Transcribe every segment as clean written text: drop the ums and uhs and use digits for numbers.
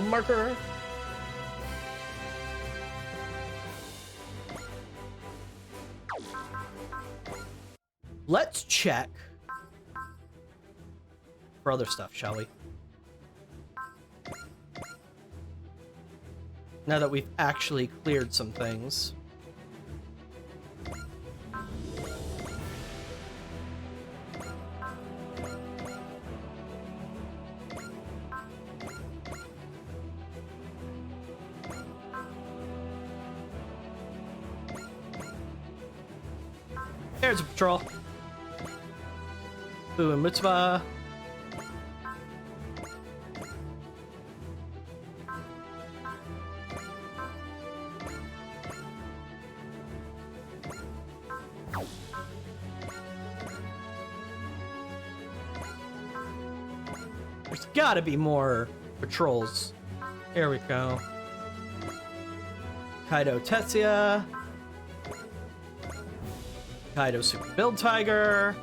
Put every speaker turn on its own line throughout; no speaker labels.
marker. Let's check for other stuff, shall we? Now that we've actually cleared some things. There's a patrol. Boo and Mitzvah. There's gotta be more patrols. Here we go. Kaido Tetsuya. Kaido Super Build Tiger.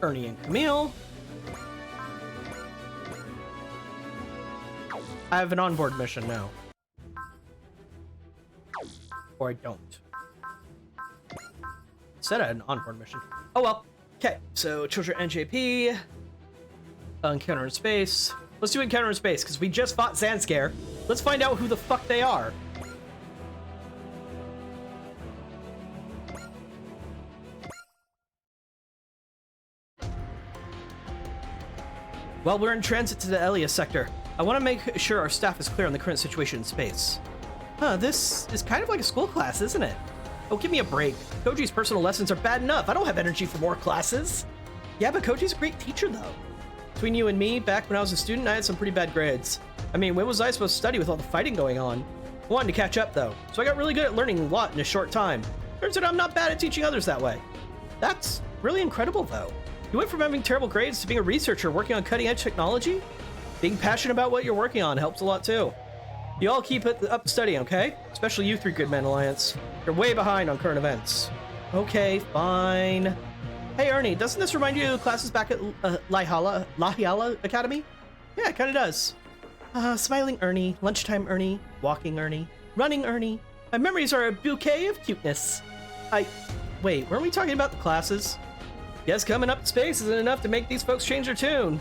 Ernie and Camille. I have an onboard mission now. Or I don't. Said I had an onboard mission. Oh well. Okay, so Children NJP. Encounter in Space. Let's do Encounter in Space, because we just fought Zandscare. Let's find out who the fuck they are. Well, we're in transit to the Elias sector. I want to make sure our staff is clear on the current situation in space. Huh, this is kind of like a school class, isn't it? Oh, give me a break. Koji's personal lessons are bad enough. I don't have energy for more classes. Yeah, but Koji's a great teacher, though. Between you and me, back when I was a student, I had some pretty bad grades. I mean, when was I supposed to study with all the fighting going on? I wanted to catch up, though, so I got really good at learning a lot in a short time. Turns out I'm not bad at teaching others that way. That's really incredible, though. You went from having terrible grades to being a researcher working on cutting-edge technology? Being passionate about what you're working on helps a lot, too. You all keep it up studying, okay? Especially you three Good Men Alliance. You're way behind on current events. Okay, fine. Hey, Ernie, doesn't this remind you of classes back at Lahiala Academy? Yeah, it kind of does. Smiling Ernie, lunchtime Ernie, walking Ernie, running Ernie. My memories are a bouquet of cuteness. Wait, weren't we talking about the classes? Guess coming up to space isn't enough to make these folks change their tune.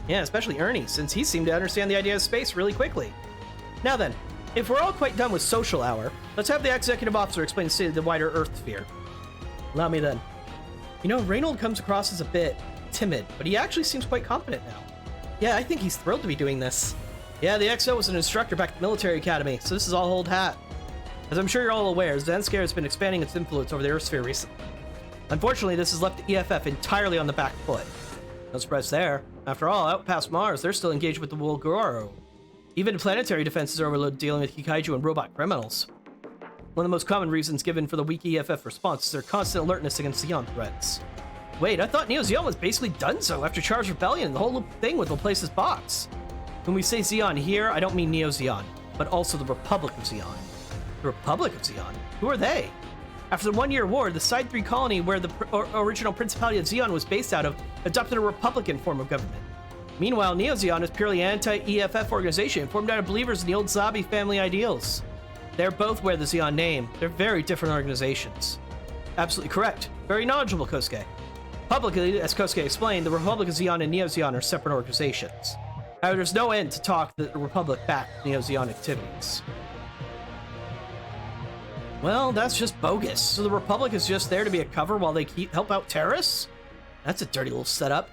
Yeah, especially Ernie, since he seemed to understand the idea of space really quickly. Now then, if we're all quite done with social hour, let's have the executive officer explain the state of the wider Earth sphere. Allow me then. You know, Reynold comes across as a bit timid, but he actually seems quite confident now. Yeah, I think he's thrilled to be doing this. Yeah, the XO was an instructor back at the military academy, so this is all old hat. As I'm sure you're all aware, Zandscare has been expanding its influence over the Earth sphere recently. Unfortunately, this has left the EFF entirely on the back foot. No surprise there. After all, out past Mars, they're still engaged with the Wolgoro. Even planetary defenses are overloaded dealing with Hikaiju and robot criminals. One of the most common reasons given for the weak EFF response is their constant alertness against Zeon threats. Wait, I thought Neo Zeon was basically done so after Char's Rebellion. The whole thing would replace his box. When we say Zeon here, I don't mean Neo Zeon, but also the Republic of Zeon. The Republic of Zeon? Who are they? After the one-year war, the Side 3 colony where the original Principality of Zeon was based out of adopted a Republican form of government. Meanwhile, Neo Zeon is purely an anti-EFF organization formed out of believers in the old Zabi family ideals. They're both wear the Zeon name. They're very different organizations. Absolutely correct. Very knowledgeable, Kosuke. Publicly, as Kosuke explained, the Republic of Zeon and Neo Zeon are separate organizations. However, there's no end to talk that the Republic backed Neo Zeon activities. Well, that's just bogus. So the Republic is just there to be a cover while they help out terrorists? That's a dirty little setup.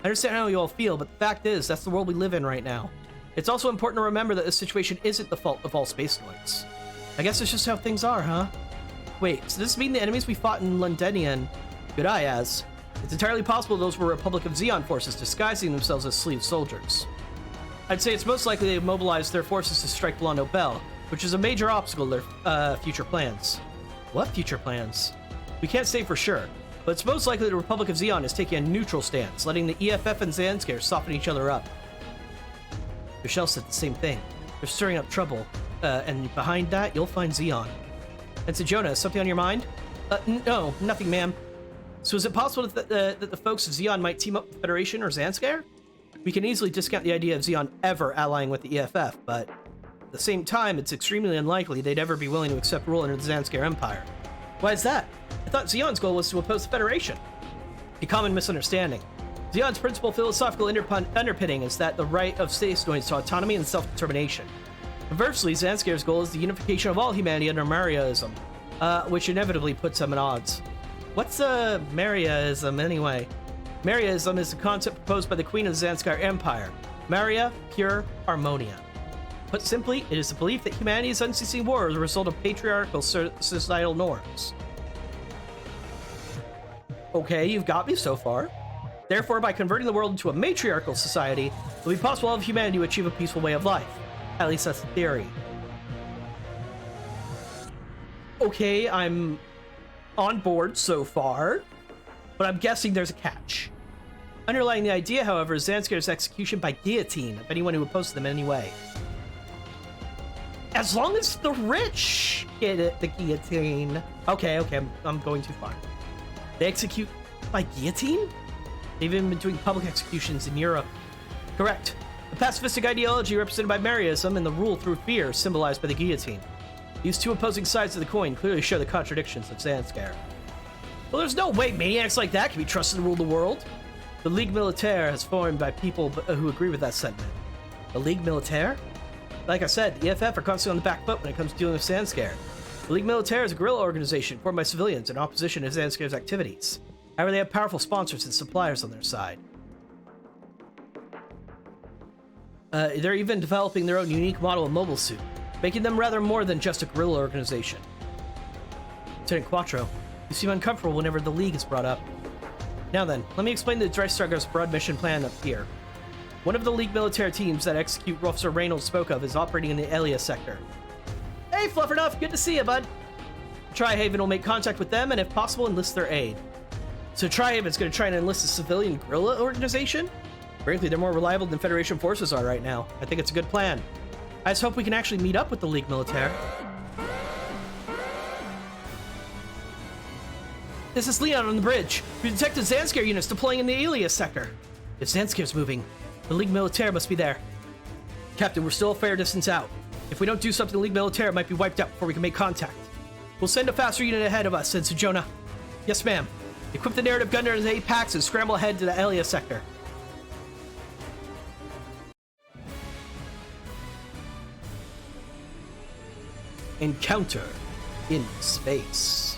I understand how you all feel, but the fact is, that's the world we live in right now. It's also important to remember that this situation isn't the fault of all space lords. I guess it's just how things are, huh? Wait, so does this mean the enemies we fought in Londinian good eye as? It's entirely possible those were Republic of Zeon forces disguising themselves as sleeved soldiers. I'd say it's most likely they mobilized their forces to strike below Nobel, which is a major obstacle to their future plans. What future plans? We can't say for sure, but it's most likely the Republic of Zeon is taking a neutral stance, letting the EFF and Zandscare soften each other up. Michelle said the same thing. They're stirring up trouble, and behind that, you'll find Zeon. And so, Jonah, something on your mind? No, nothing, ma'am. So is it possible that the folks of Zeon might team up with the Federation or Zanskar? We can easily discount the idea of Zeon ever allying with the EFF, but at the same time, it's extremely unlikely they'd ever be willing to accept rule under the Zanskar Empire. Why is that? I thought Zeon's goal was to oppose the Federation. A common misunderstanding. Zeon's principal philosophical underpinning is that the right of Stasoids to autonomy and self-determination. Conversely, Zanskar's goal is the unification of all humanity under Mariaism, which inevitably puts them at odds. What's Mariaism anyway? Mariaism is a concept proposed by the Queen of the Zanskar Empire. Maria, pure, harmonia. Put simply, it is the belief that humanity's unceasing war is a result of patriarchal societal norms. Okay, you've got me so far. Therefore, by converting the world into a matriarchal society, it will be possible for humanity to achieve a peaceful way of life. At least that's the theory. Okay, I'm on board so far, but I'm guessing there's a catch. Underlying the idea, however, is Zanskar's execution by guillotine of anyone who opposes them in any way. As long as the rich get it, the guillotine. Okay, I'm going too far. They execute by guillotine? They've even been doing public executions in Europe. Correct. The pacifistic ideology represented by Mariaism and the rule through fear symbolized by the guillotine. These two opposing sides of the coin clearly show the contradictions of Zanskar. Well, there's no way maniacs like that can be trusted to rule the world. The Ligue Militaire has formed by people who agree with that sentiment. The Ligue Militaire? Like I said, the EFF are constantly on the back foot when it comes to dealing with Zanskar. The Ligue Militaire is a guerrilla organization formed by civilians in opposition to Zanskar's activities. However, they have powerful sponsors and suppliers on their side. They're even developing their own unique model of mobile suit, making them rather more than just a guerrilla organization. Lieutenant Quattro, you seem uncomfortable whenever the League is brought up. Now then, let me explain the Dreistrager's broad mission plan up here. One of the League military teams that execute Professor Reynolds spoke of is operating in the Elia sector. Hey, Fluffernuff, good to see you, bud. Trihaven will make contact with them and, if possible, enlist their aid. So Trihaven's going to try and enlist a civilian guerrilla organization? Frankly, they're more reliable than Federation forces are right now. I think it's a good plan. I just hope we can actually meet up with the Ligue Militaire. This is Leon on the bridge. We detected Zanskar units deploying in the Elia sector. If Zanskar's moving, the Ligue Militaire must be there. Captain, we're still a fair distance out. If we don't do something, the Ligue Militaire might be wiped out before we can make contact. We'll send a faster unit ahead of us, said Sojona. Yes, ma'am. Equip the narrative gunner as 8 packs and scramble ahead to the Elia sector. Encounter in space.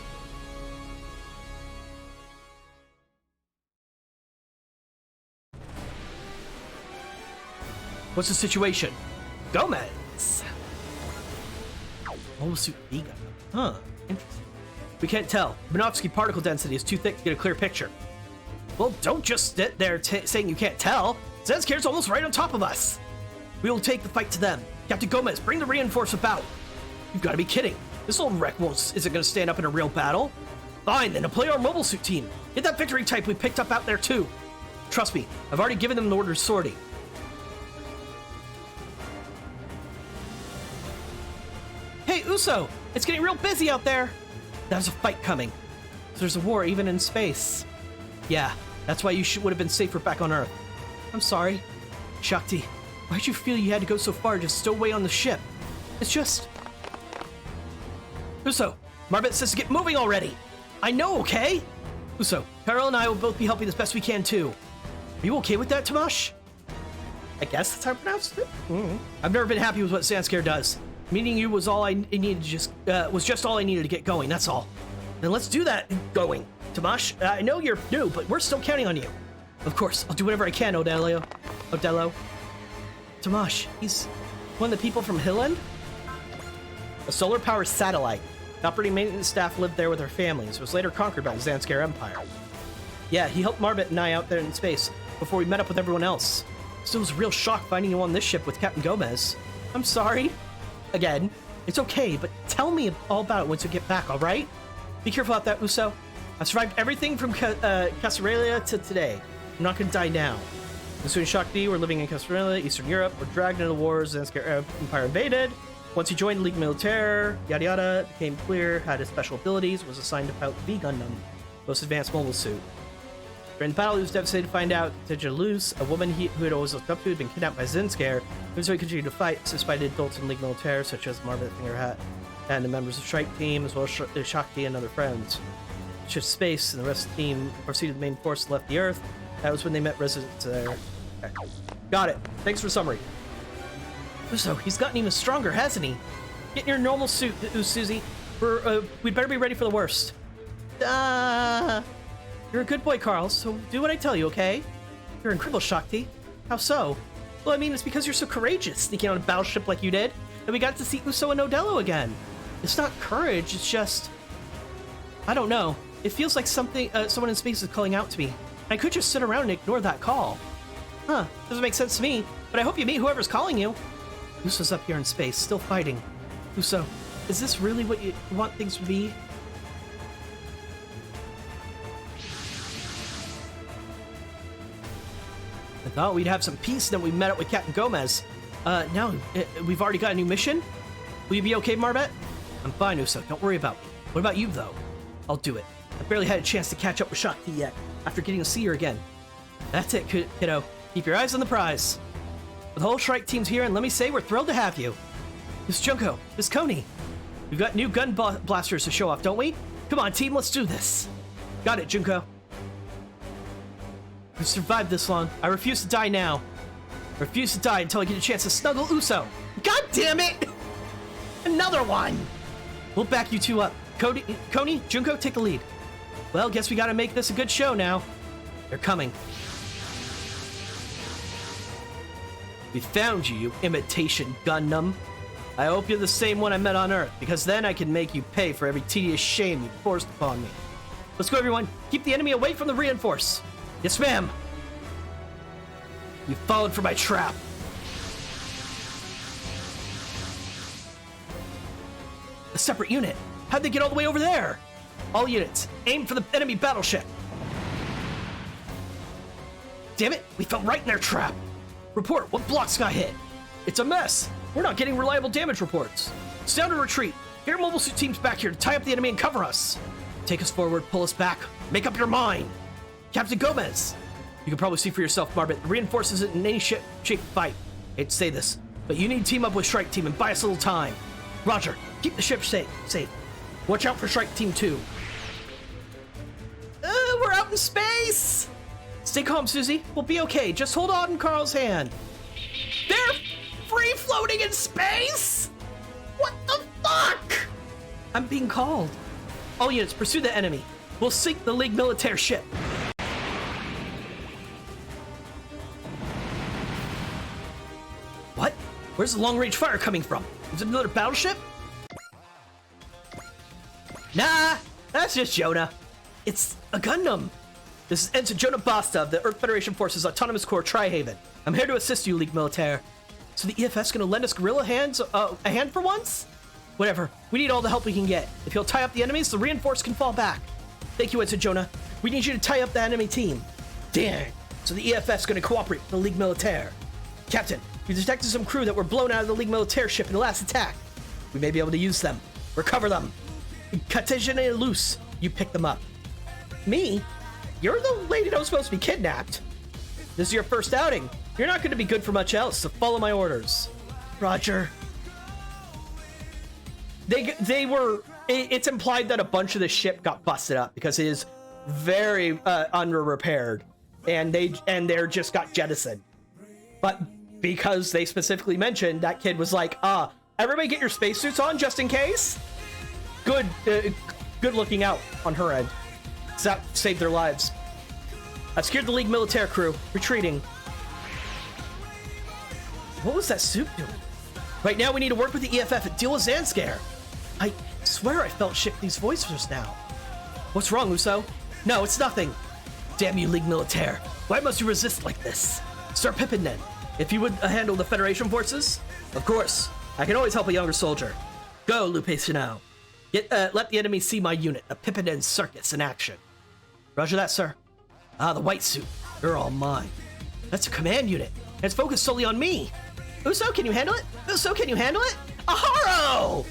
What's the situation? Gomez! Mobile suit Vega. Huh, interesting. We can't tell. Minovsky particle density is too thick to get a clear picture. Well, don't just sit there saying you can't tell. Zanskar's almost right on top of us. We will take the fight to them. Captain Gomez, bring the reinforcement out. You've got to be kidding. This old wreck isn't going to stand up in a real battle. Fine, then to play our mobile suit team. Get that victory type we picked up out there too. Trust me, I've already given them the order sortie. Hey, Uso, it's getting real busy out there. There's a fight coming. So there's a war even in space. Yeah, that's why you would have been safer back on Earth. I'm sorry. Shakti, why'd you feel you had to go so far to stow away on the ship? It's just... Uso, Marbet says to get moving already. I know, okay? Uso, Carol and I will both be helping as best we can too. Are you okay with that, Tamash? I guess that's how I pronounced it. I've never been happy with what Zanskar does. Meeting you was all I needed just all I needed to get going, that's all. Then let's do that going. Tamash, I know you're new, but we're still counting on you. Of course, I'll do whatever I can, Odello. Tamash, he's one of the people from Hilland? A solar-powered satellite. The operating maintenance staff lived there with their families. It was later conquered by the Zanskar Empire. Yeah, he helped Marbet and I out there in space before we met up with everyone else. So it was a real shock finding you on this ship with Captain Gomez. I'm sorry. Again, it's okay, but tell me all about it once you get back, alright? Be careful out that, Uso. I've survived everything from Castarelia to today. I'm not gonna die now. Uso and Shakti were living in Castarelia, Eastern Europe, were dragged into the wars, Zanskar Empire invaded. Once he joined Ligue Militaire, yada yada, it became clear had his special abilities, was assigned to Pout V Gundam, most advanced mobile suit. During the battle, he was devastated to find out that Jalous, a woman who had always looked up to, had been kidnapped by Zinskare, so he continued to fight, despite adults in Ligue Militaire, such as Marvin Fingerhat, and the members of Strike Team, as well as Shakti and other friends. Shift space, and the rest of the team proceeded to the main force and left the Earth. That was when they met residents there. Okay. Got it. Thanks for the summary. So he's gotten even stronger, hasn't he? Get in your normal suit, Susie. We'd better be ready for the worst. You're a good boy, Carl, so do what I tell you, okay? You're incredible, Shakti. How so? Well, I mean, it's because you're so courageous, sneaking on a battleship like you did, that we got to see Uso and Nodello again. It's not courage, it's just... I don't know. It feels like someone in space is calling out to me. I could just sit around and ignore that call. Huh, doesn't make sense to me, but I hope you meet whoever's calling you. Uso's up here in space, still fighting. Uso, is this really what you want things to be? I thought we'd have some peace, then we met up with Captain Gomez. Now, we've already got a new mission? Will you be okay, Marbet? I'm fine, Uso, don't worry about me. What about you, though? I'll do it. I barely had a chance to catch up with Shakti yet, after getting to see her again. That's it, kiddo. Keep your eyes on the prize. The whole Shrike team's here, and let me say, we're thrilled to have you. Miss Junko, Miss Coney. We've got new gun blasters to show off, don't we? Come on, team, let's do this. Got it, Junko. We've survived this long. I refuse to die now. I refuse to die until I get a chance to snuggle Uso. God damn it! Another one! We'll back you two up. Coney, Junko, take the lead. Well, guess we gotta make this a good show now. They're coming. We found you, you imitation Gundam. I hope you're the same one I met on Earth, because then I can make you pay for every tedious shame you forced upon me. Let's go, everyone. Keep the enemy away from the reinforce. Yes, ma'am. You followed for my trap. A separate unit. How'd they get all the way over there? All units, aim for the enemy battleship. Damn it, we fell right in their trap. Report, what blocks got hit? It's a mess. We're not getting reliable damage reports. It's down to retreat. Get your mobile suit teams back here to tie up the enemy and cover us. Take us forward, pull us back. Make up your mind. Captain Gomez. You can probably see for yourself, Marbet. The reinforces it in any shape to fight. Hate to say this, but you need to team up with Strike Team and buy us a little time. Roger, keep the ship safe. Watch out for Strike Team 2. We're out in space! Stay calm, Susie. We'll be okay. Just hold on Carl's hand. They're free floating in space? What the fuck? I'm being called. All units, pursue the enemy. We'll sink the Ligue Militaire ship. What? Where's the long-range fire coming from? Is it another battleship? Nah, that's just Jonah. It's a Gundam. This is Ensign Jonah Basta of the Earth Federation Forces Autonomous Corps Tri-Haven. I'm here to assist you, Ligue Militaire. So the EFS gonna lend us guerrilla a hand for once? Whatever, we need all the help we can get. If you'll tie up the enemies, the reinforce can fall back. Thank you, Ensign Jonah. We need you to tie up the enemy team. Dang, so the EFS gonna cooperate with the Ligue Militaire. Captain, we detected some crew that were blown out of the Ligue Militaire ship in the last attack. We may be able to use them. Recover them. Katejane loose. You pick them up. Me? You're the lady that was supposed to be kidnapped. This is your first outing. You're not going to be good for much else, so follow my orders. Roger. It's implied that a bunch of the ship got busted up because it is very under-repaired, and they're just got jettisoned. But because they specifically mentioned that kid was like, everybody get your spacesuits on just in case. Good looking out on her end. So that saved their lives. I've secured the Ligue Militaire crew. Retreating. What was that suit doing? Right now we need to work with the EFF and deal with Zanskare. I swear I felt Shifty's voice just now. What's wrong, Uso? No, it's nothing. Damn you, Ligue Militaire. Why must you resist like this? Start Pippin then. If you would handle the Federation forces? Of course. I can always help a younger soldier. Go, Lupe Sinao. Let the enemy see my unit, a Pippin circus in action. Roger that, sir. The white suit. You're all mine. That's a command unit, and it's focused solely on me. Uso, can you handle it? Uso, can you handle it? Aharo!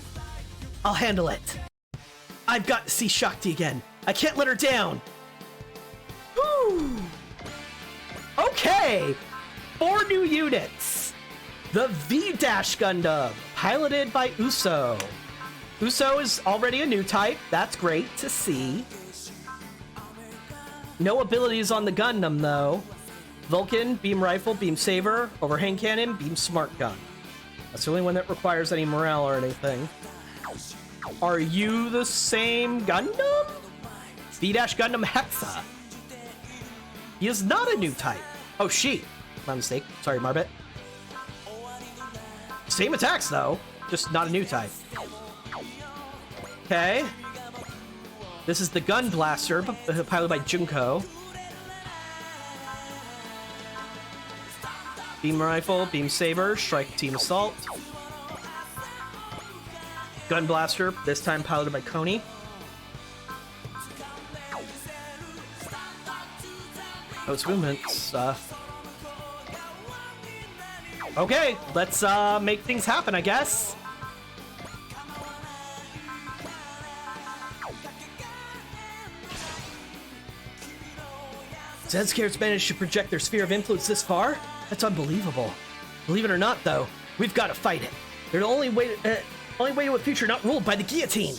I'll handle it. I've got to see Shakti again. I can't let her down. Whew. Okay, 4 new units. The V-Dash Gundam, piloted by Uso. Uso is already a new type. That's great to see. No abilities on the Gundam, though. Vulcan, Beam Rifle, Beam Saber, Overhang Cannon, Beam Smart Gun. That's the only one that requires any morale or anything. Are you the same Gundam? V-Dash Gundam Hexa. He is not a new type. Oh, she. My mistake. Sorry, Marbet. Same attacks, though. Just not a new type. Okay. This is the Gun Blaster, piloted by Junko. Beam Rifle, Beam Saber, Strike Team Assault. Gun Blaster, this time piloted by Koni. Oh, it's movements. Okay, let's make things happen, I guess. Zscare's managed to project their sphere of influence this far? That's unbelievable. Believe it or not, though, we've got to fight it. They're the only way to a future not ruled by the guillotine.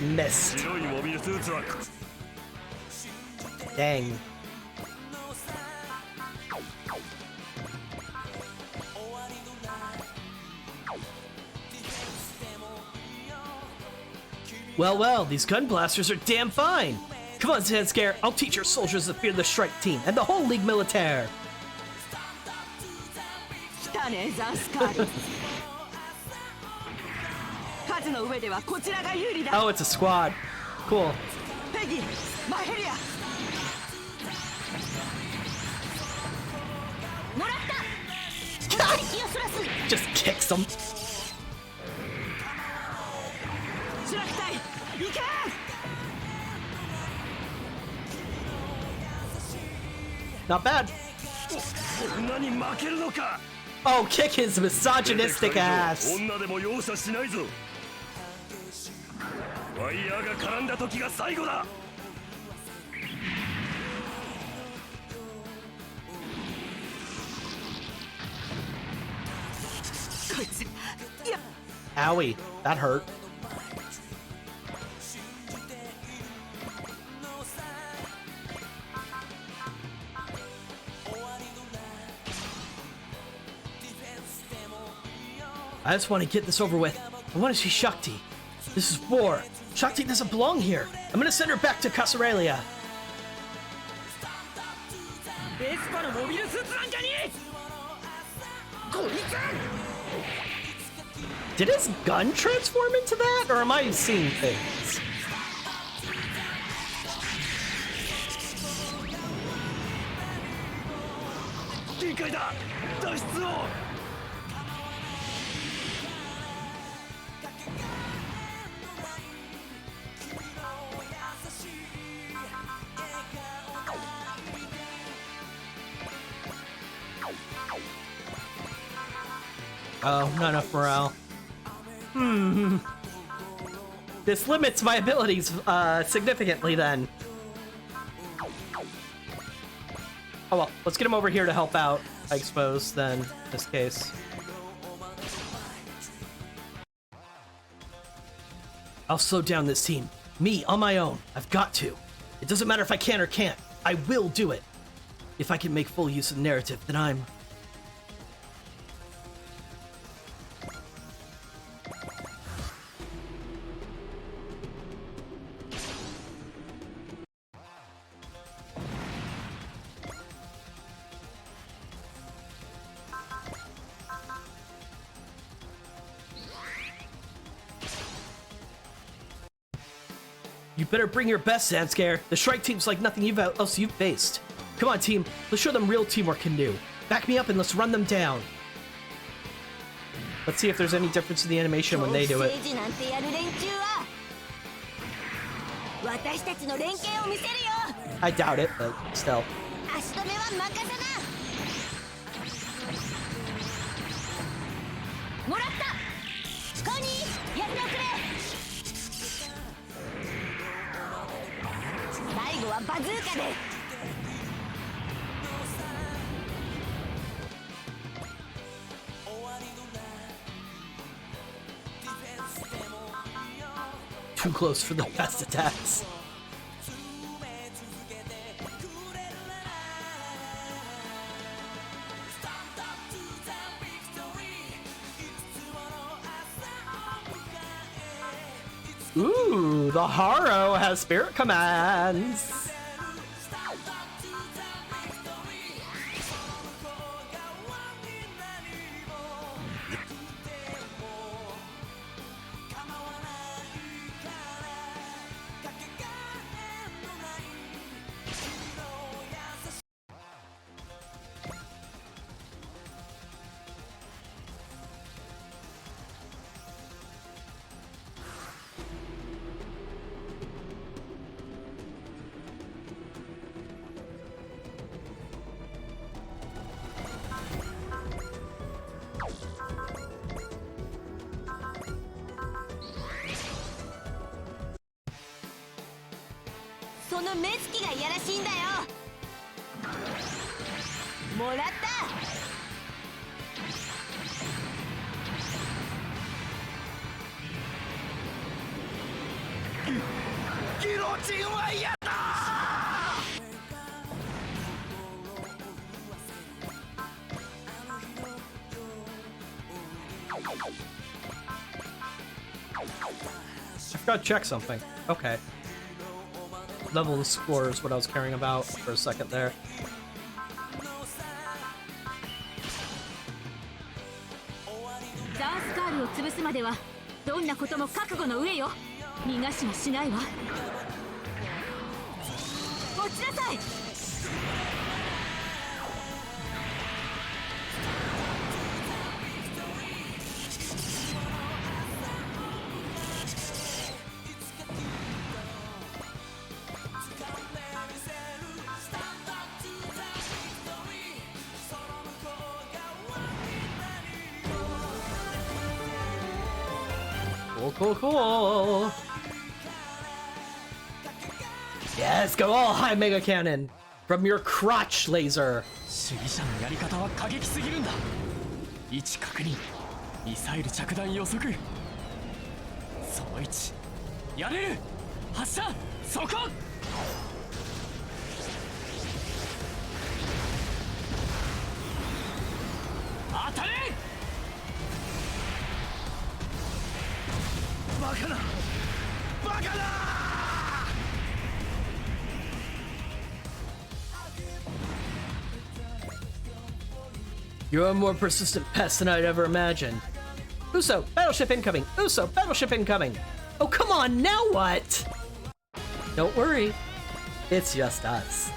Missed. Dang. Well, these gun blasters are damn fine. Come on, Zscare, I'll teach your soldiers to fear the Strike Team and the whole Ligue Militaire. Oh, it's a squad. Cool. Just kicks them. Not bad. Oh, kick his misogynistic ass. Owie, that hurt. I just want to get this over with. I want to see Shakti. This is war. Shakti doesn't belong here. I'm gonna send her back to Casarelia. Did his gun transform into that, or am I seeing things? Oh, not enough morale. This limits my abilities significantly then. Oh well, let's get him over here to help out, I suppose, then, in this case. I'll slow down this team. Me, on my own. I've got to. It doesn't matter if I can or can't. I will do it. If I can make full use of the narrative, then I'm... You better bring your best, Zscare. The Strike Team's like nothing else you've faced. Come on, team. Let's show them real teamwork can do. Back me up and let's run them down. Let's see if there's any difference in the animation when they do it. I doubt it, but still. Too close for the best attacks. Ooh, the Haro has spirit commands. I forgot to check something. Okay. Level and score is what I was caring about for a second there. Cool. Yes, go all high Mega Cannon from your crotch laser. You're a more persistent pest than I'd ever imagined. Uso, battleship incoming! Uso, battleship incoming! Oh, come on, now what? Don't worry. It's just us.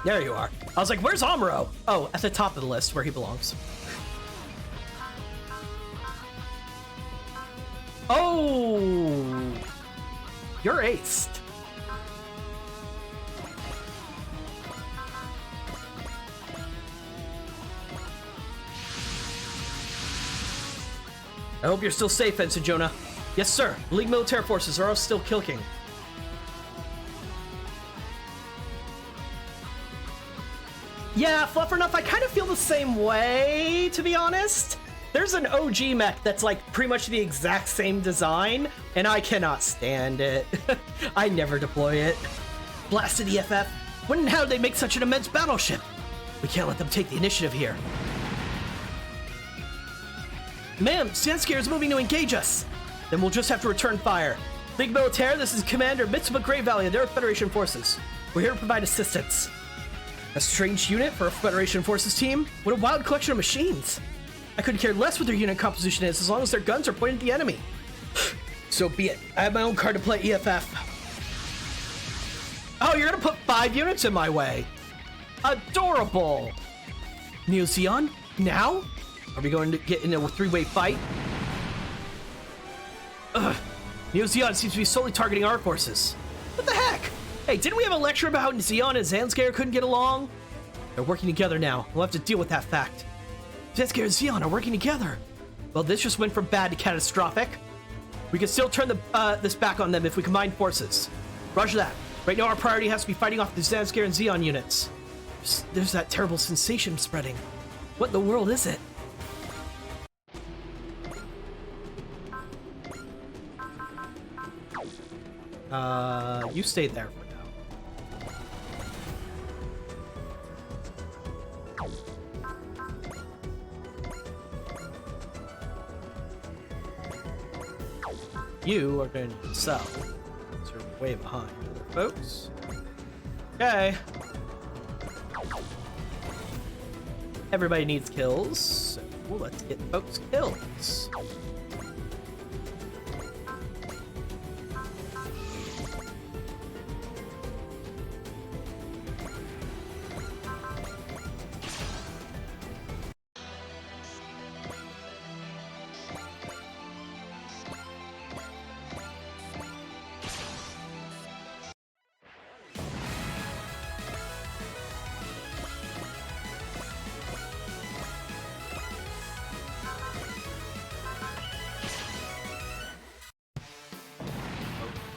There you are. I was like, where's Amuro? Oh, at the top of the list, where he belongs. Oh! You're aced. I hope you're still safe, Ensign Jonah. Yes, sir. League military forces are all still killing. Yeah, Fluffernuff, I kind of feel the same way, to be honest. There's an OG mech that's like pretty much the exact same design, and I cannot stand it. I never deploy it. Blasted EFF. When and how did they make such an immense battleship? We can't let them take the initiative here. Ma'am, Sandscare is moving to engage us. Then we'll just have to return fire. League Militaire, this is Commander Mitsuba Grey Valley of the Earth Federation Forces. We're here to provide assistance. A strange unit for a Federation Forces team? What a wild collection of machines. I couldn't care less what their unit composition is as long as their guns are pointed at the enemy. So be it. I have my own card to play EFF. Oh, you're gonna put 5 units in my way. Adorable. Neo Zeon, now? Are we going to get in a 3-way fight? Ugh. Neo Zeon seems to be solely targeting our forces. What the heck? Hey, didn't we have a lecture about how Zeon and Zanskar couldn't get along? They're working together now. We'll have to deal with that fact. Zanskar and Zeon are working together. Well, this just went from bad to catastrophic. We can still turn this back on them if we combine forces. Roger that. Right now, our priority has to be fighting off the Zanskar and Zeon units. There's that terrible sensation spreading. What in the world is it? You stay there for now. You are going to sell. So you're way behind other folks. Okay. Everybody needs kills, so let's get folks kills.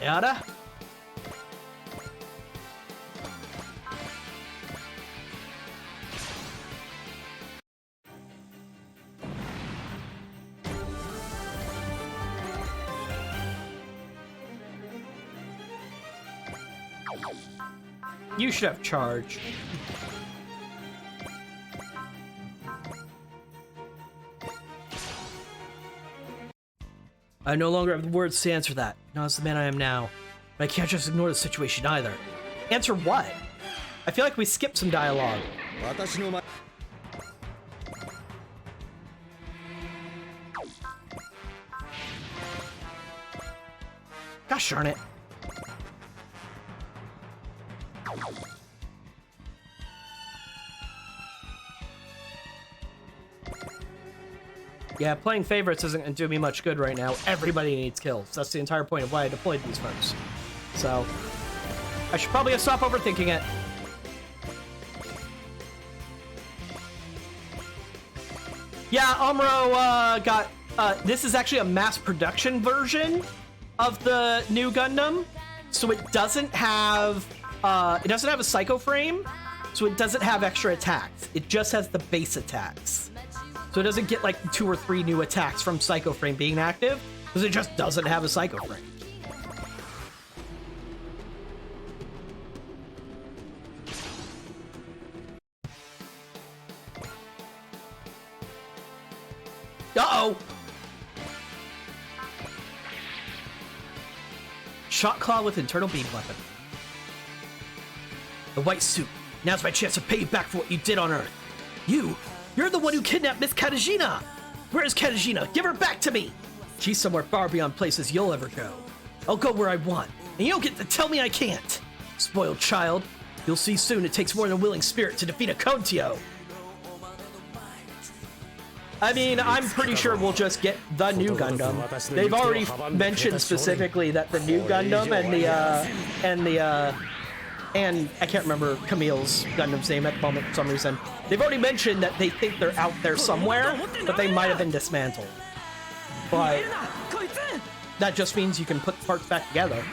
Yada. You should have charge. I no longer have the words to answer that. Not as the man I am now. But I can't just ignore the situation either. Answer what? I feel like we skipped some dialogue. Gosh darn it. Yeah, playing favorites isn't going to do me much good right now. Everybody needs kills. That's the entire point of why I deployed these folks. So, I should probably stop overthinking it. Yeah, Amuro got... this is actually a mass production version of the new Gundam. So it doesn't have... it doesn't have a Psycho Frame. So it doesn't have extra attacks. It just has the base attacks. So it doesn't get like 2 or 3 new attacks from Psycho Frame being active, because it just doesn't have a Psycho Frame. Uh-oh! Shot Claw with internal beam weapon. The white suit. Now's my chance to pay you back for what you did on Earth. You're the one who kidnapped Miss Katajina! Where's Katajina? Give her back to me! She's somewhere far beyond places you'll ever go. I'll go where I want, and you don't get to tell me I can't! Spoiled child. You'll see soon it takes more than a willing spirit to defeat a Kontio! I mean, I'm pretty sure we'll just get the new Gundam. They've already mentioned specifically that the new Gundam and I can't remember Camille's Gundam's name at the moment for some reason. They've already mentioned that they think they're out there somewhere, but they might have been dismantled. But that just means you can put parts back together.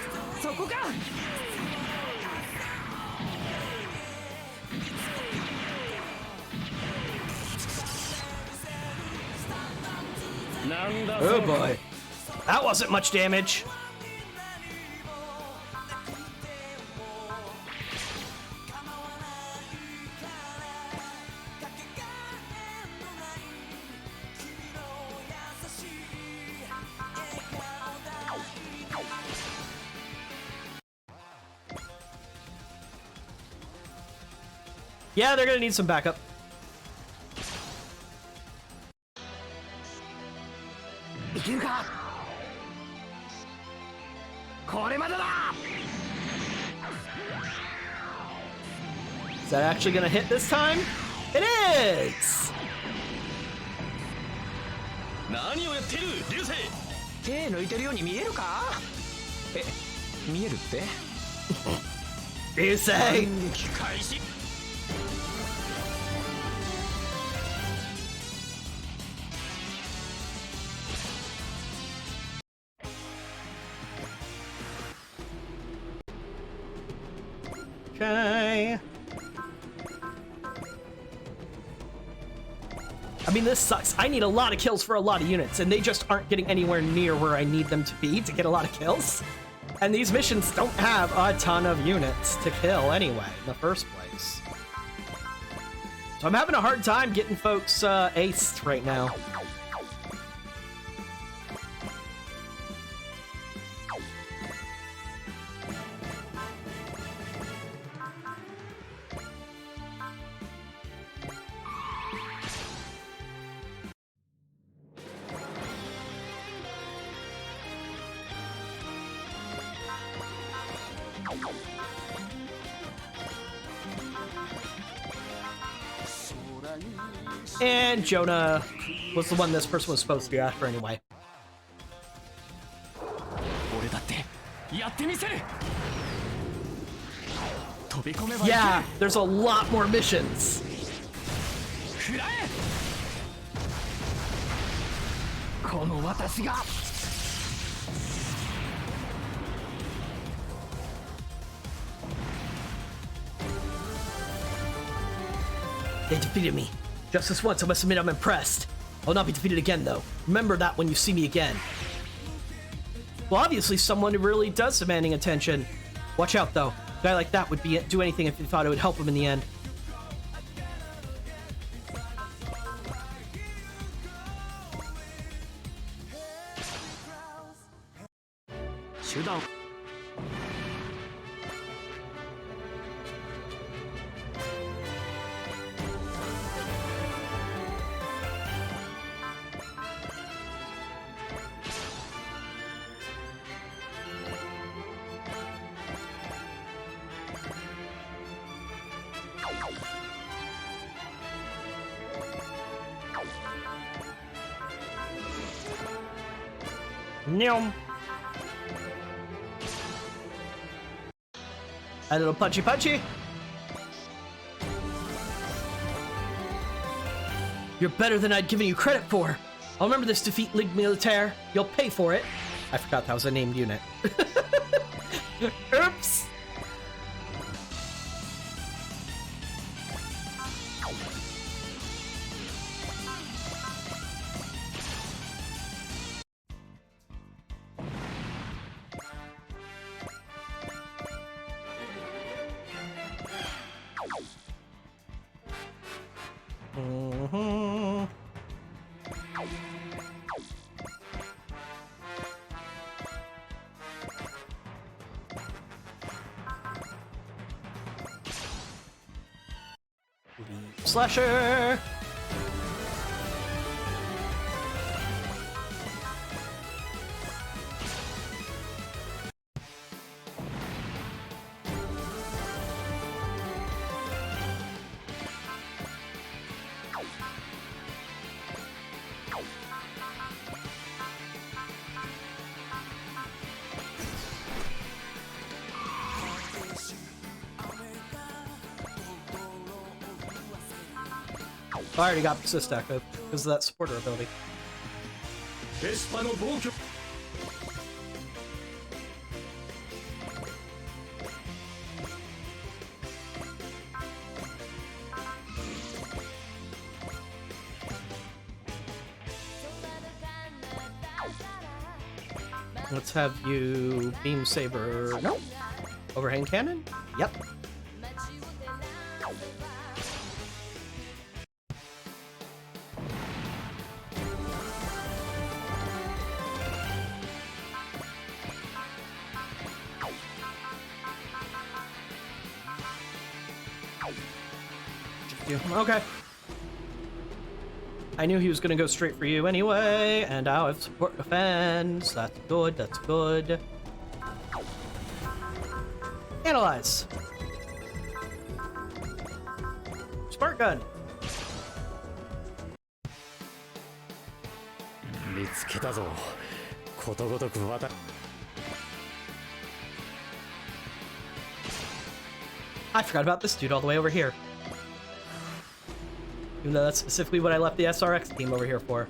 Oh boy. That wasn't much damage. Yeah, they're gonna need some backup. that actually gonna hit this time? It is!
何をやっている流星。
手抜いてるように見えるか？え、見えるって？
流星!
撃開始。
Okay. I mean, this sucks. I need a lot of kills for a lot of units, and they just aren't getting anywhere near where I need them to be to get a lot of kills. And these missions don't have a ton of units to kill anyway, in the first place. So I'm having a hard time getting folks aced right now. And Jonah was the one this person was supposed to be after anyway. Yeah, there's a lot more missions. They defeated me. Just this once, I must admit I'm impressed. I'll not be defeated again, though. Remember that when you see me again. Well, obviously someone who really does demanding attention. Watch out, though. A guy like that would do anything if he thought it would help him in the end. Nyum. A little punchy punchy. You're better than I'd given you credit for. I'll remember this defeat, Ligue Militaire. You'll pay for it. I forgot that was a named unit. Oops. Slasher! I already got Persist active because of that supporter ability. Let's have you Beam Saber. No. Overhand Cannon? Yep. Okay. I knew he was gonna go straight for you anyway, and now I have support defense. That's good, that's good. Analyze. Spark gun.
見つけたぞ。ことごとくわた。
I forgot about this dude all the way over here. Even though that's specifically what I left the SRX team over here for.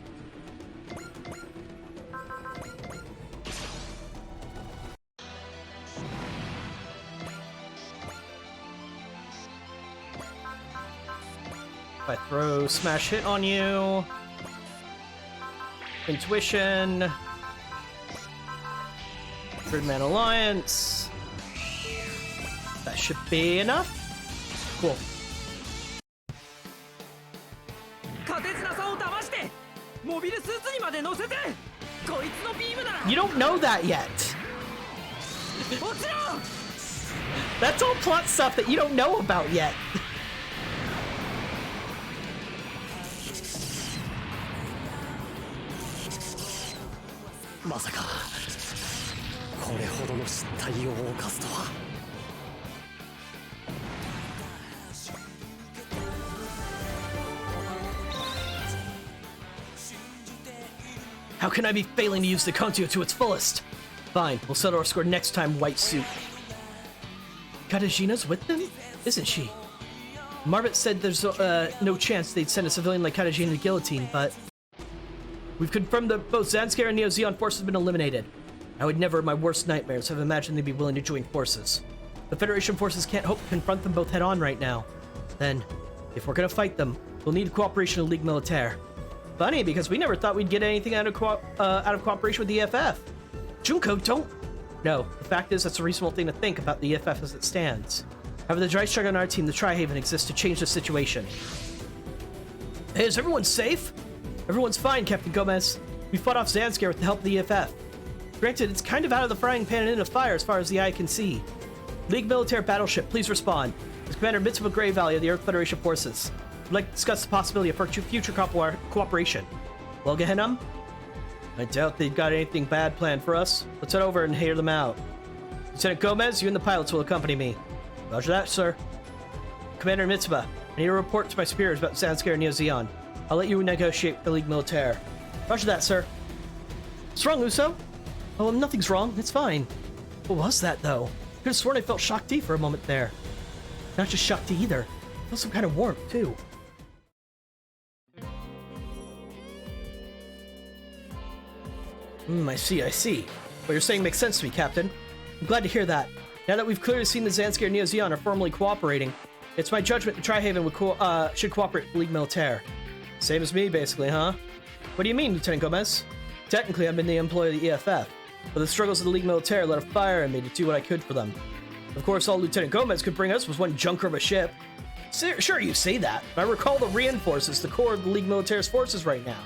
If I throw Smash Hit on you... Intuition... Gridman Alliance... That should be enough. Cool.
カテツナさんを騙してモビルスーツにまで乗せてこいつのビームなら
You don't know that yet.
もちろん
That's all plot stuff that you don't know about yet.
まさかこれほどの失態を犯すとは。
How can I be failing to use the Kontio to its fullest? Fine, we'll settle our score next time, White Suit. Katajina's with them? Isn't she? Marbet said there's no chance they'd send a civilian like Katajina to guillotine, but... We've confirmed that both Zanskar and Neo Zeon forces have been eliminated. I would never in my worst nightmares have imagined they'd be willing to join forces. The Federation forces can't hope to confront them both head-on right now. Then, if we're gonna fight them, we'll need cooperation of Ligue Militaire. Funny, because we never thought we'd get anything out of cooperation with the EFF. Junko, don't... No, the fact is that's a reasonable thing to think about the EFF as it stands. However, the dry struggle on our team, the Tri-Haven, exists to change the situation. Hey, is everyone safe? Everyone's fine, Captain Gomez. We fought off Zanskar with the help of the EFF. Granted, it's kind of out of the frying pan and in the fire as far as the eye can see. League Militaire Battleship, please respond. As Commander Mitsuba Grey Valley of the Earth Federation Forces. I'd like to discuss the possibility of future cooperation. Well, Gehenna? I doubt they've got anything bad planned for us. Let's head over and hear them out. Lieutenant Gomez, you and the pilots will accompany me. Roger that, sir. Commander Mitsuba, I need a report to my superiors about Zanskar and Neo Zeon. I'll let you negotiate with the League Militaire. Roger that, sir. What's wrong, Uso? Oh, nothing's wrong. It's fine. What was that, though? I could have sworn I felt Shakti for a moment there. Not just Shakti either. I felt some kind of warmth, too. I see, I see. What you're saying makes sense to me, Captain. I'm glad to hear that. Now that we've clearly seen the Zanskar and Neo Zeon are formally cooperating, it's my judgment that Tri-Haven should cooperate with League Militaire. Same as me, basically, huh? What do you mean, Lieutenant Gomez? Technically, I'm in the employ of the EFF, but the struggles of the League Militaire lit a fire in me to do what I could for them. Of course, all Lieutenant Gomez could bring us was one junker of a ship. Sure, you say that, but I recall the reinforces the core of the League Militaire's forces right now.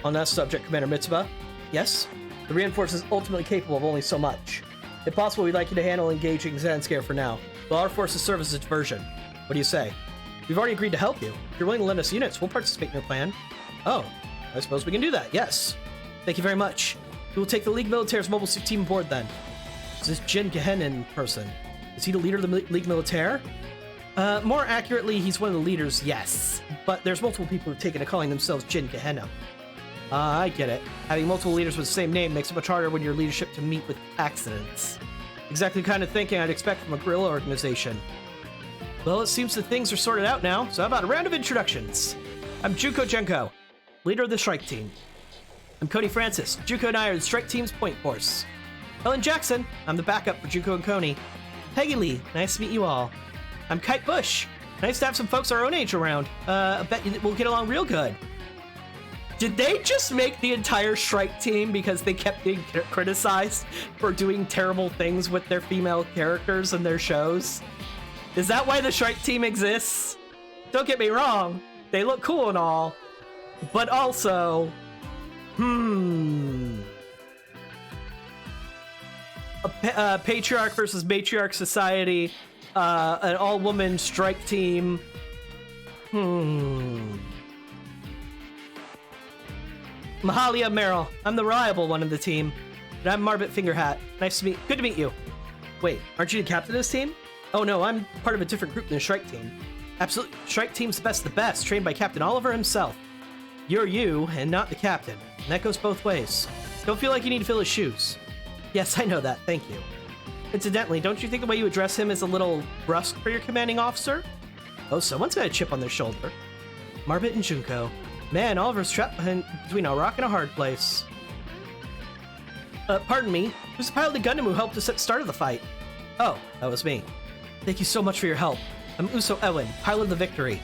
On that subject, Commander Mitsuba, yes? The reinforce is ultimately capable of only so much. If possible, we'd like you to handle engaging Zanskar for now, while our forces serve as a diversion. What do you say? We've already agreed to help you. If you're willing to lend us units, we'll participate in your plan. Oh, I suppose we can do that, yes. Thank you very much. We will take the League Militaire's mobile suit team aboard then. Is this Jin Gehenin person? Is he the leader of the League Militaire? More accurately, he's one of the leaders, yes. But there's multiple people who've taken to calling themselves Jin Gehenna. I get it. Having multiple leaders with the same name makes it much harder when your leadership to meet with accidents. Exactly the kind of thinking I'd expect from a guerrilla organization. Well, it seems that things are sorted out now, so how about a round of introductions? I'm Junko Genko, leader of the Strike Team. I'm Cody Francis. Junko and I are the Strike Team's point force. Helen Jackson, I'm the backup for Junko and Coney. Peggy Lee, nice to meet you all. I'm Kite Bush. Nice to have some folks our own age around. I bet we'll get along real good. Did they just make the entire Strike Team because they kept being criticized for doing terrible things with their female characters in their shows? Is that why the Strike Team exists? Don't get me wrong, they look cool and all, but also, a patriarch versus matriarch society, an all-woman Strike Team. Mahalia Merrill. I'm the reliable one of the team. And I'm Marbet Fingerhat. Good to meet you. Wait, aren't you the captain of this team? Oh no, I'm part of a different group than the Strike Team. Absolutely. Strike Team's the best of the best, trained by Captain Oliver himself. You're you, and not the captain. And that goes both ways. Don't feel like you need to fill his shoes. Yes, I know that. Thank you. Incidentally, don't you think the way you address him is a little brusque for your commanding officer? Oh, someone's got a chip on their shoulder. Marbit and Junko. Man, Oliver's trapped between a rock and a hard place. Pardon me. Who's the pilot of the Gundam who helped us at the start of the fight? Oh, that was me. Thank you so much for your help. I'm Uso Ewan, pilot of the Victory.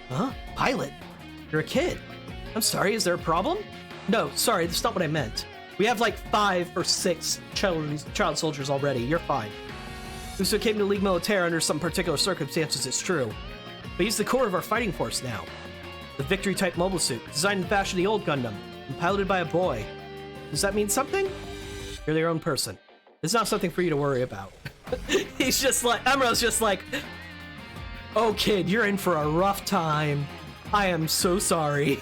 Huh? Pilot? You're a kid. I'm sorry, is there a problem? No, sorry, that's not what I meant. We have like 5 or 6 child soldiers already. You're fine. Uso came to League Militaire under some particular circumstances, it's true. But he's the core of our fighting force now. The Victory-type mobile suit, designed in the fashion of the old Gundam, and piloted by a boy. Does that mean something? You're your own person. It's not something for you to worry about. He's just like, Emero's just like, oh kid, you're in for a rough time. I am so sorry.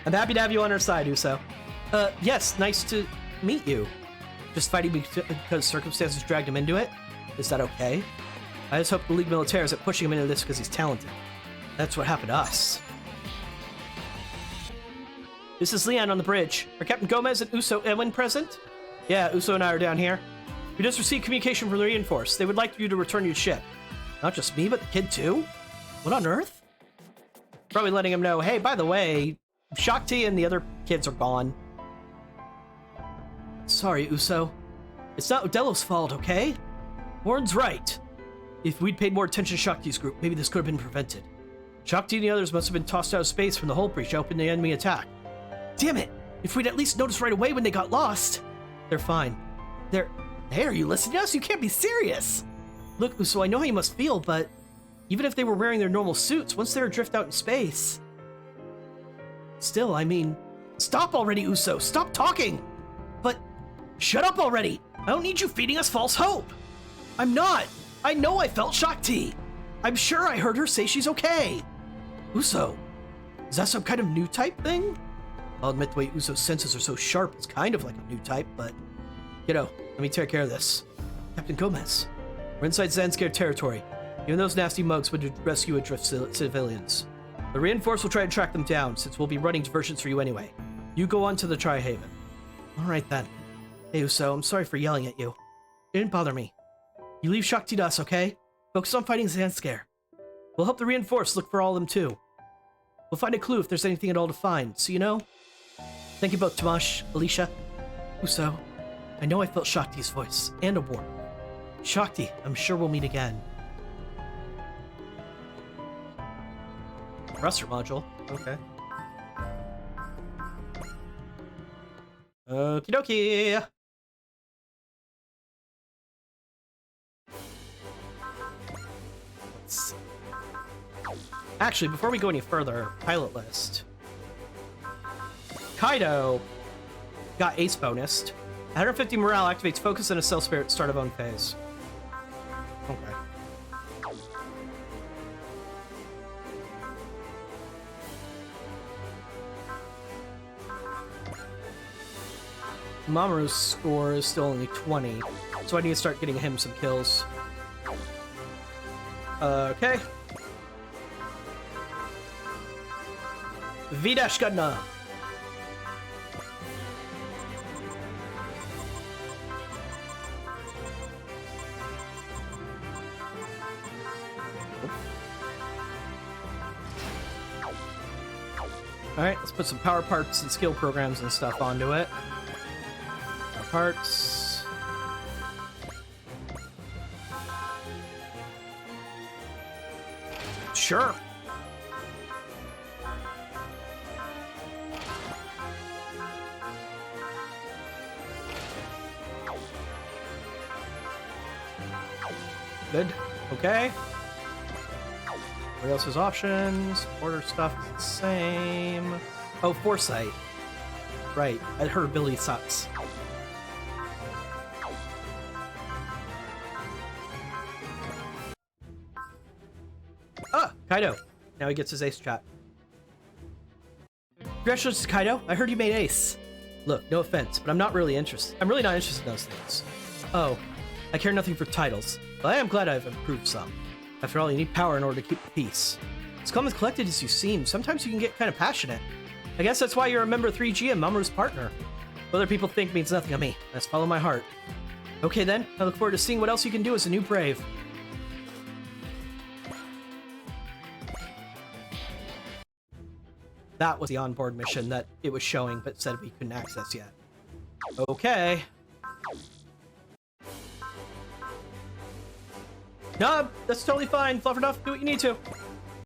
I'm happy to have you on our side, Uso. Yes, nice to meet you. Just fighting because circumstances dragged him into it? Is that okay? I just hope the League Militaire isn't pushing him into this because he's talented. That's what happened to us. This is Leon on the bridge. Are Captain Gomez and Uso Ewan present? Yeah, Uso and I are down here. We just received communication from the Reinforce. They would like you to return your ship. Not just me, but the kid too? What on earth? Probably letting him know, hey, by the way, Shakti and the other kids are gone. Sorry, Uso. It's not Odello's fault, okay? Warren's right. If we'd paid more attention to Shakti's group, maybe this could have been prevented. Shakti and the others must have been tossed out of space from the hull breach to open the enemy attack. Damn it! If we'd at least noticed right away when they got lost! They're fine. Hey, are you listening to us? You can't be serious! Look, Uso, I know how you must feel, but even if they were wearing their normal suits, once they're adrift out in space... Still, I mean... Stop already, Uso! Stop talking! But... Shut up already! I don't need you feeding us false hope! I'm not! I know I felt Shakti! I'm sure I heard her say she's okay! Uso, is that some kind of new type thing? I'll admit the way Uso's senses are so sharp, it's kind of like a new type, but... You know, let me take care of this. Captain Gomez, we're inside Zanskar territory. Even those nasty mugs would rescue adrift civilians. The Reinforce will try to track them down, since we'll be running diversions for you anyway. You go on to the Tri-Haven. Alright then. Hey Uso, I'm sorry for yelling at you. It didn't bother me. You leave Shakti to us, okay? Focus on fighting Zanskar. We'll help the Reinforce look for all of them too. We'll find a clue if there's anything at all to find, so you know? Thank you both, Tomash, Alicia. Uso, I know I felt Shakti's voice, and a warmth. Shakti, I'm sure we'll meet again. Thruster module, okay. Okie dokie! Let's see. Actually, before we go any further, pilot list. Kaido got ace bonused. 150 morale activates focus and a cell spirit start of own phase. Okay. Mamoru's score is still only 20, so I need to start getting him some kills. Okay. Vidash Gundam. Alright, let's put some power parts and skill programs and stuff onto it. Power parts. Sure. Good. Okay. What else has options? Order stuff is the same. Oh, Foresight. Right. Her ability sucks. Ah, Kaido. Now he gets his ace chat. Congratulations, Kaido. I heard you made ace. Look, no offense, but I'm not really interested. I'm really not interested in those things. Oh, I care nothing for titles, but I am glad I've improved some. After all, you need power in order to keep the peace. As calm and collected as you seem, sometimes you can get kind of passionate. I guess that's why you're a member of 3G and Mamoru's partner. What other people think means nothing to me. Let's follow my heart. Okay then, I look forward to seeing what else you can do as a new Brave. That was the onboard mission that it was showing, but said we couldn't access yet. Okay. No, that's totally fine. Fluffernuff, do what you need to.